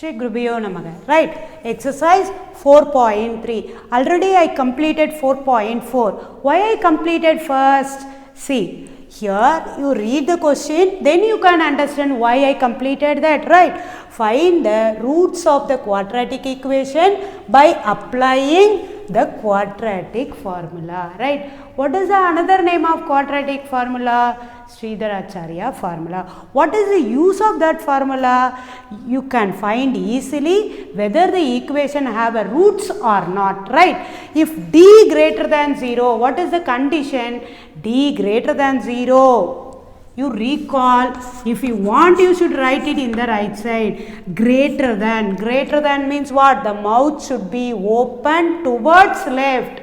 Shri Gurubhyo Namaha. Right. Exercise 4.3. Already I completed 4.4. Why I completed first? See, here you read the question, then you can understand why I completed that. Right. Find the roots of the quadratic equation by applying the quadratic formula. Right. What is the another name of quadratic formula? Sridharacharya formula. What is the use of that formula? You can find easily whether the equation have a roots or not, right? If d greater than 0, what is the condition? D greater than 0. You recall, if you want, you should write it in the right side. Greater than means what? The mouth should be open towards left.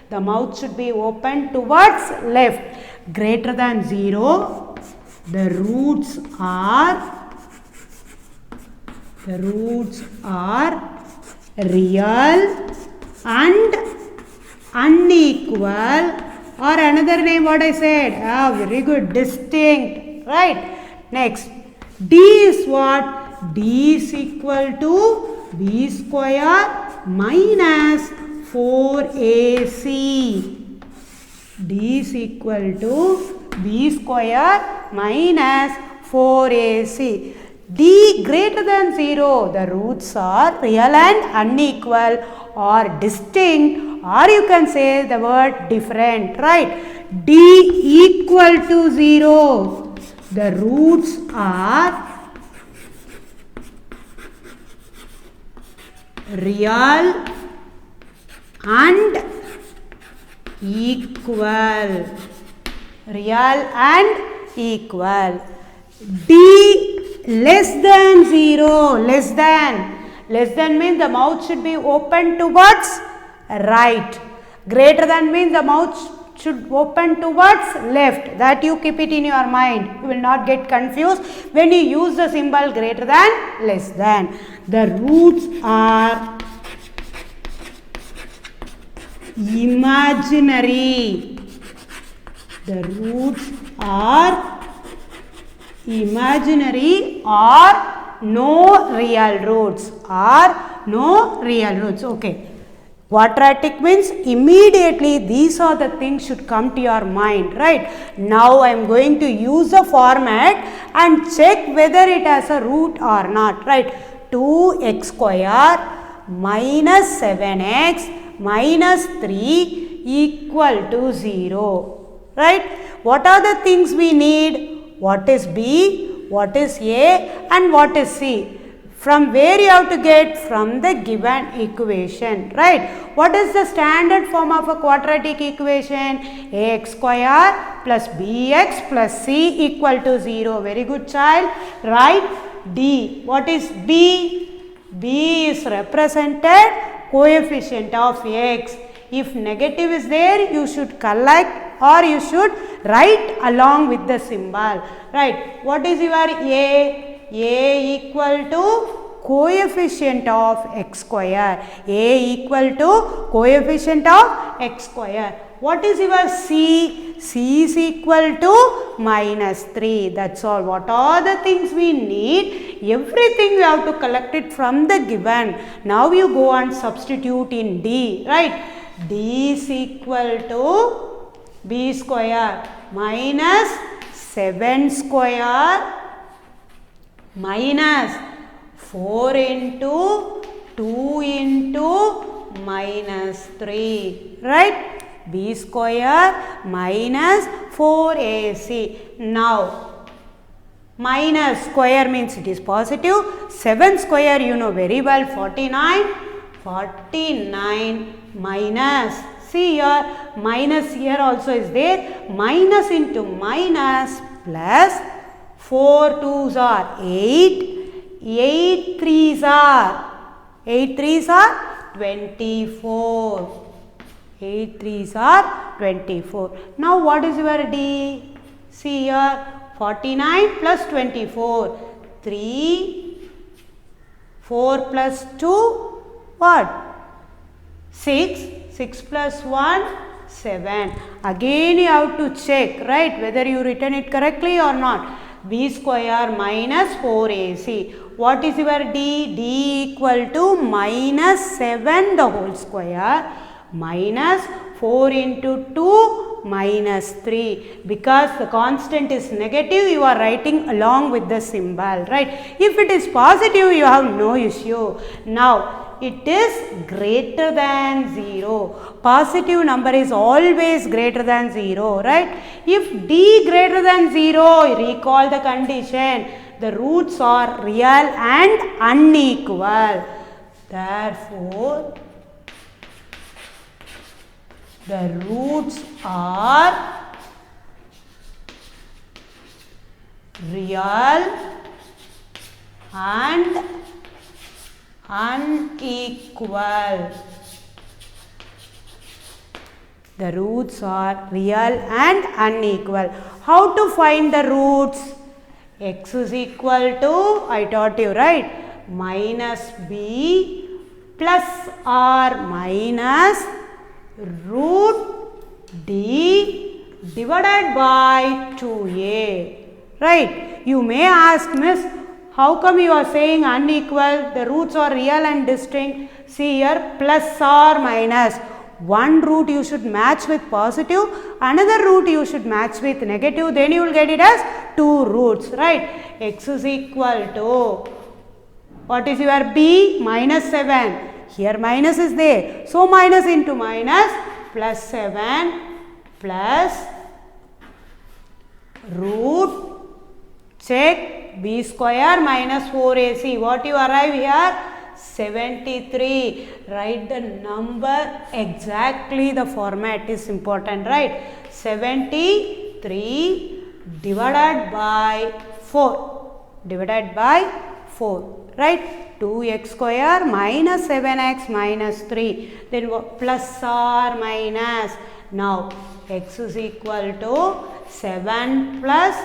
The mouth should be open towards left. Greater than 0, the roots are real and unequal, or another name what I said, very good, distinct, right? Next, D is what? D is equal to B square minus 4AC. D is equal to B square minus 4AC. D greater than 0, the roots are real and unequal or distinct, or you can say the word different, right? D equal to 0, the roots are real and equal. D less than 0, less than means the mouth should be open towards right. Greater than means the mouth should open towards left. That you keep it in your mind. You will not get confused when you use the symbol greater than, less than. The roots are imaginary. The roots are imaginary or no real roots. Okay. Quadratic means immediately these are the things should come to your mind, right? Now I am going to use the format and check whether it has a root or not, right? 2x square minus 7x minus 3 equal to 0, right? What are the things we need? What is B, what is A, and what is C? From where you have to get? From the given equation, right? What is the standard form of a quadratic equation? Ax square plus bx plus c equal to 0. Very good, child. Right? D. What is B? B is represented coefficient of x. If negative is there, you should collect or you should write along with the symbol, right? What is your A? A equal to coefficient of x square. A equal to coefficient of x square. What is your C? C is equal to minus 3. That's all. What are the things we need? Everything we have to collect it from the given. Now you go and substitute in D, right? D is equal to B square minus 7 square minus 4 into 2 into minus 3, right? B square minus 4AC. Now, minus square means it is positive. 7 square you know very well, 49. 49 minus, see here, minus here also is there. Minus into minus plus 4 2s are 8. 8 3s are 24. 8 3s are 24. Now what is your D? See here, 49 plus 24. 3, 4 plus 2, what? 6. 6 plus 1, 7. Again you have to check, right, whether you written it correctly or not. b square minus 4ac. What is your d? d equal to minus 7 the whole square minus 4 into 2 minus 3. Because the constant is negative, you are writing along with the symbol, right? If it is positive, you have no issue. Now, it is greater than 0. Positive number is always greater than 0, right? If d greater than 0, recall the condition. The roots are real and unequal. Therefore, the roots are real and unequal. The roots are real and unequal. How to find the roots? X is equal to, I taught you, right? Minus b plus or minus root d divided by 2a, right? You may ask, miss, how come you are saying unequal? The roots are real and distinct. See here, plus or minus. One root you should match with positive, another root you should match with negative, then you will get it as two roots, right? X is equal to, what is your b? Minus 7. Here minus is there. So minus into minus, plus 7 plus root, check, b square minus 4ac. What you arrive here? 73. Write the number exactly. The format is important, right? 73 divided by 4. Divided by 4, right? 2x square minus 7x minus 3. Then plus or minus. Now x is equal to 7 plus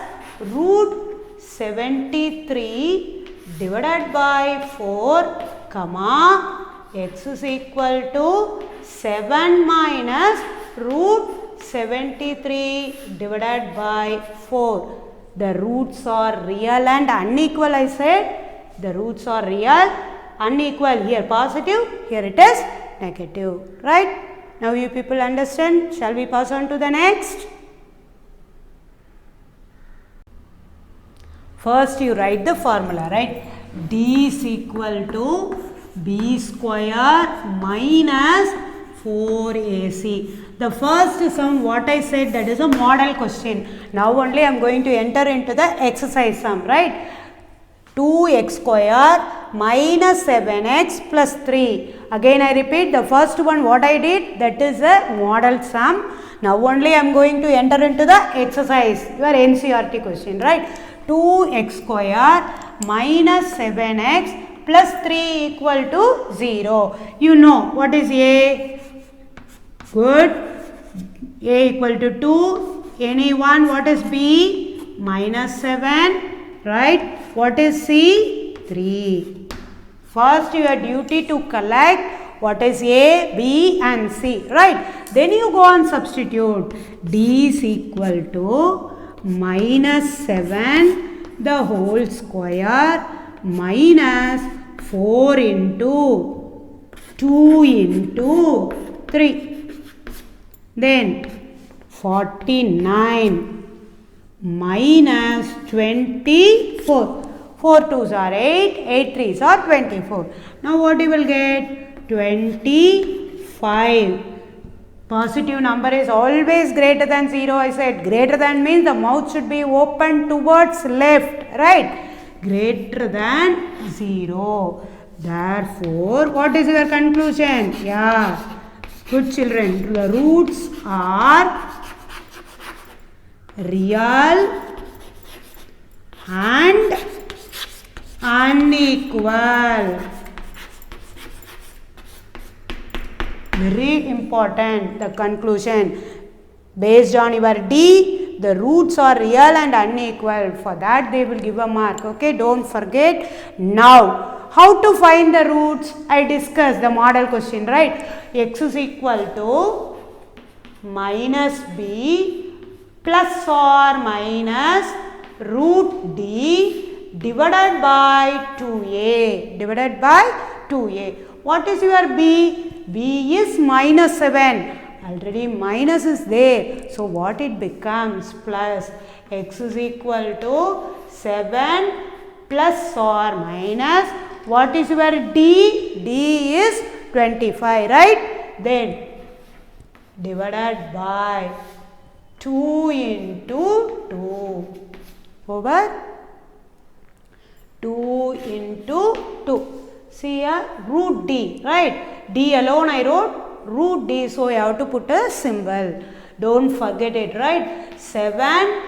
root 73 divided by 4, comma, x is equal to 7 minus root 73 divided by 4. The roots are real and unequal, I said. The roots are real, unequal. Here positive, here it is negative, right? Now you people understand. Shall we pass on to the next? First you write the formula, right? D is equal to b square minus 4ac. The first sum, what I said, that is a model question. Now only I am going to enter into the exercise sum, right? 2x square minus 7x plus 3. Again I repeat, the first one what I did, that is a model sum. Now only I am going to enter into the exercise, your NCERT question, right? 2x square minus 7x plus 3 equal to 0. You know what is A? Good. A equal to 2. Anyone, what is B? Minus 7. Right? What is C? 3. First your duty to collect what is A, B and C. Right? Then you go and substitute. D is equal to minus 7 the whole square minus 4 into 2 into 3. Then 49 minus 24. 4 2s are 8, 8 3s are 24. Now what you will get? 25. Positive number is always greater than 0. I said greater than means the mouth should be open towards left, right? Greater than 0. Therefore, what is your conclusion? Yeah, good children. The roots are real and unequal. Very important, the conclusion. Based on your D, the roots are real and unequal. For that they will give a mark. Okay, don't forget. Now, how to find the roots? I discussed the model question, right? X is equal to minus B plus or minus root d divided by 2a, divided by 2a. What is your b? b is minus 7. Already minus is there. So what it becomes? Plus x is equal to 7 plus or minus. What is your d? d is 25, right? Then divided by 2 into 2 over 2 into 2. See here, root d, right? d alone I wrote, root d, so I have to put a symbol. Don't forget it, right? 7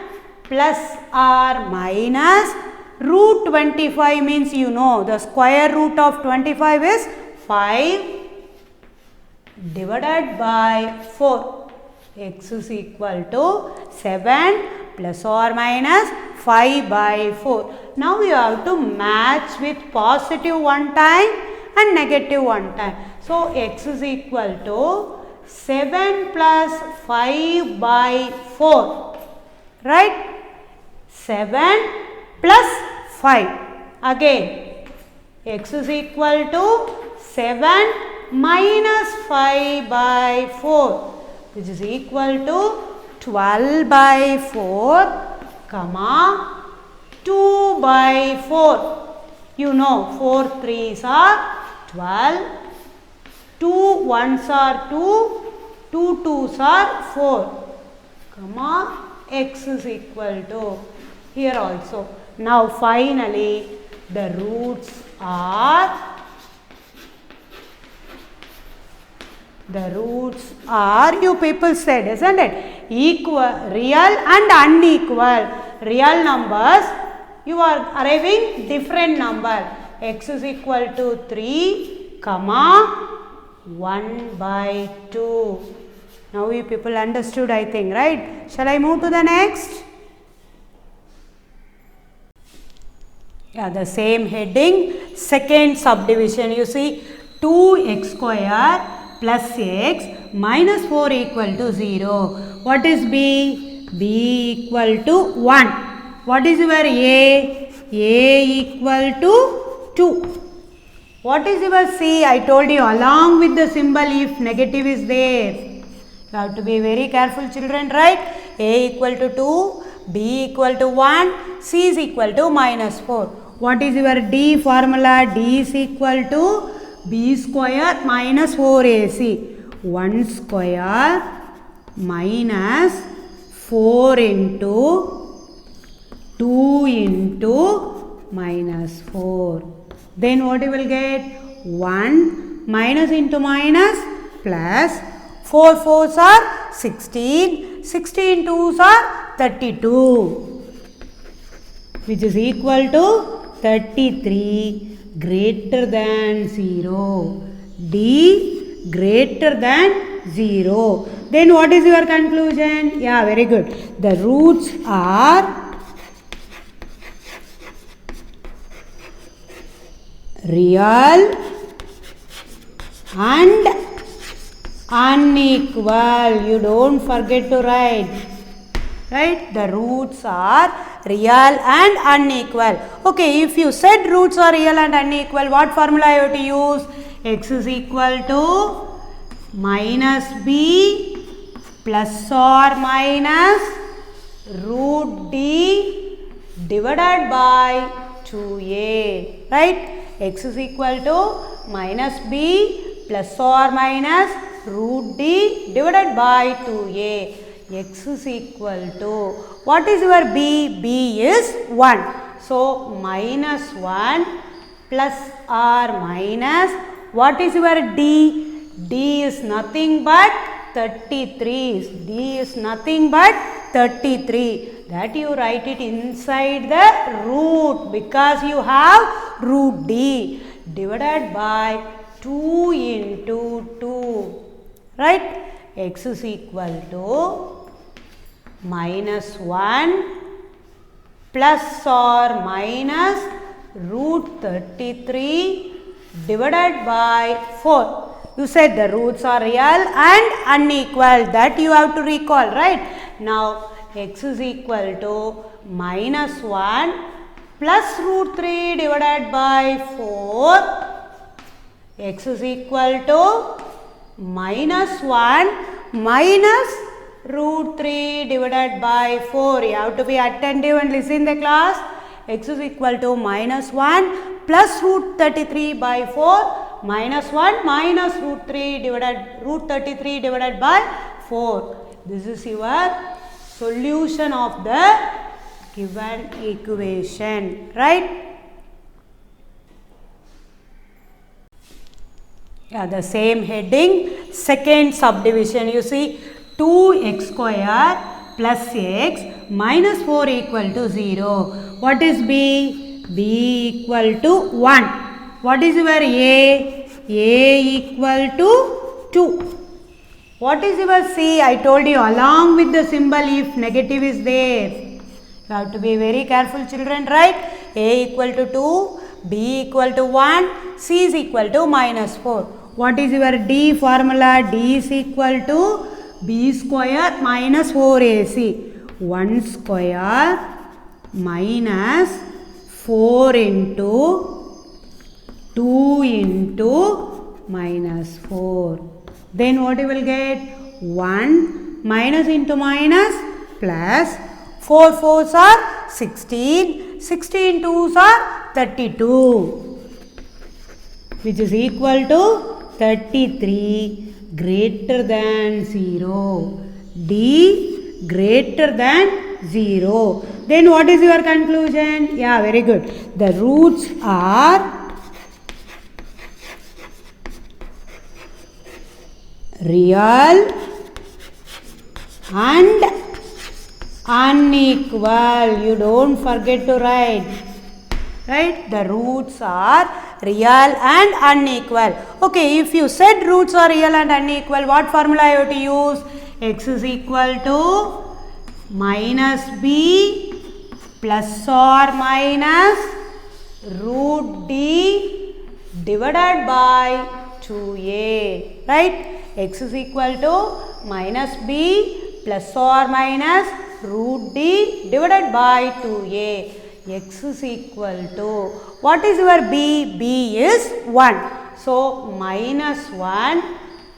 plus or minus root 25 means you know the square root of 25 is 5 divided by 4. X is equal to 7 plus or minus 5 by 4. Now you have to match with positive one time and negative one time. So x is equal to 7 plus 5 by 4, right? 7 plus 5. Again x is equal to 7 minus 5 by 4, which is equal to 12 by 4, comma 2 by 4. You know 4 3s are 12, 2 1s are 2, 2 2s are 4, comma x is equal to here also. Now finally the roots are you people said, isn't it? Equal, real and unequal. Real numbers you are arriving different number. X is equal to 3, comma 1 by 2. Now you people understood, I think, right? Shall I move to the next? Yeah, the same heading, second subdivision. You see 2x square plus x minus 4 equal to 0. What is b? b equal to 1. What is your a? a equal to 2. What is your c? I told you along with the symbol if negative is there. You have to be very careful, children, right? a equal to 2, b equal to 1, c is equal to minus 4. What is your d formula? d is equal to b square minus 4ac. 1 square minus 4 into 2 into minus 4. Then what you will get? 1 minus into minus plus 4 4s are 16. 16 2s are 32, which is equal to 33 greater than 0. D greater than 0. Then what is your conclusion? Yeah, very good. The roots are real and unequal. You don't forget to write. Right? The roots are real and unequal. Okay, if you said roots are real and unequal, what formula you have to use? X is equal to minus b plus or minus root d divided by 2a. Right? X is equal to minus b plus or minus root d divided by 2a. X is equal to, what is your b? b is 1. So minus 1 plus or minus, what is your d? d is nothing but 33. d is nothing but 33. That you write it inside the root because you have root d divided by 2 into 2. Right? X is equal to minus 1 plus or minus root 33 divided by 4. You said the roots are real and unequal. That you have to recall, right? Now x is equal to minus 1 plus root 3 divided by 4. X is equal to minus 1 minus root 3 divided by 4. You have to be attentive and listen the class. X is equal to minus 1 plus root 33 by 4 minus 1 minus root 33 divided by 4. This is your solution of the given equation, right? Yeah, the same heading, second subdivision. You see 2x square plus x minus 4 equal to 0. What is b? b equal to 1. What is your a? a equal to 2. What is your c? I told you along with the symbol if negative is there. You have to be very careful, children, right? a equal to 2, b equal to 1, c is equal to minus 4. What is your D formula? D is equal to B square minus 4AC. 1 square minus 4 into 2 into minus 4. Then what you will get? 1 minus into minus plus 4 4s are 16. 16 2s are 32. Which is equal to 33 greater than 0. D greater than 0. Then what is your conclusion? Yeah, very good. The roots are real and unequal. You don't forget to write. Right? The roots are real and unequal. Okay, if you said roots are real and unequal, what formula you have to use? X is equal to minus b plus or minus root d divided by 2a. Right? X is equal to minus b plus or minus root d divided by 2a. X is equal to, what is your b? b is 1. So, minus 1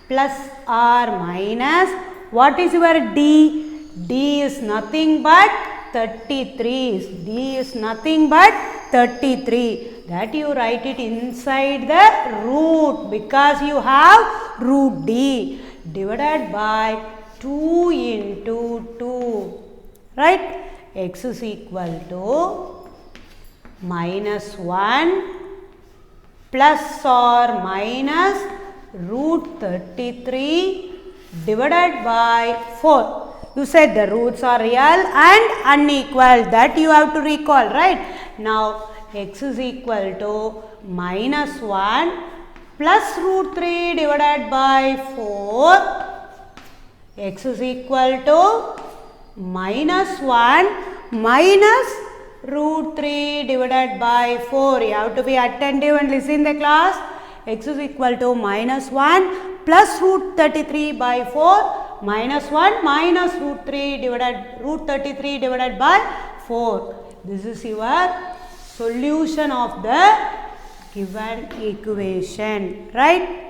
plus or minus, what is your d? d is nothing but 33. d is nothing but 33. That you write it inside the root because you have root d divided by 2 into 2. Right? X is equal to minus 1 plus or minus root 33 divided by 4. You said the roots are real and unequal. That you have to recall, right? Now, x is equal to minus 1 plus root 3 divided by 4. X is equal to minus 1 minus root 3 divided by 4. You have to be attentive and listen the class. X is equal to minus 1 plus root 33 by 4 minus 1 minus root 33 divided by 4. This is your solution of the given equation, right?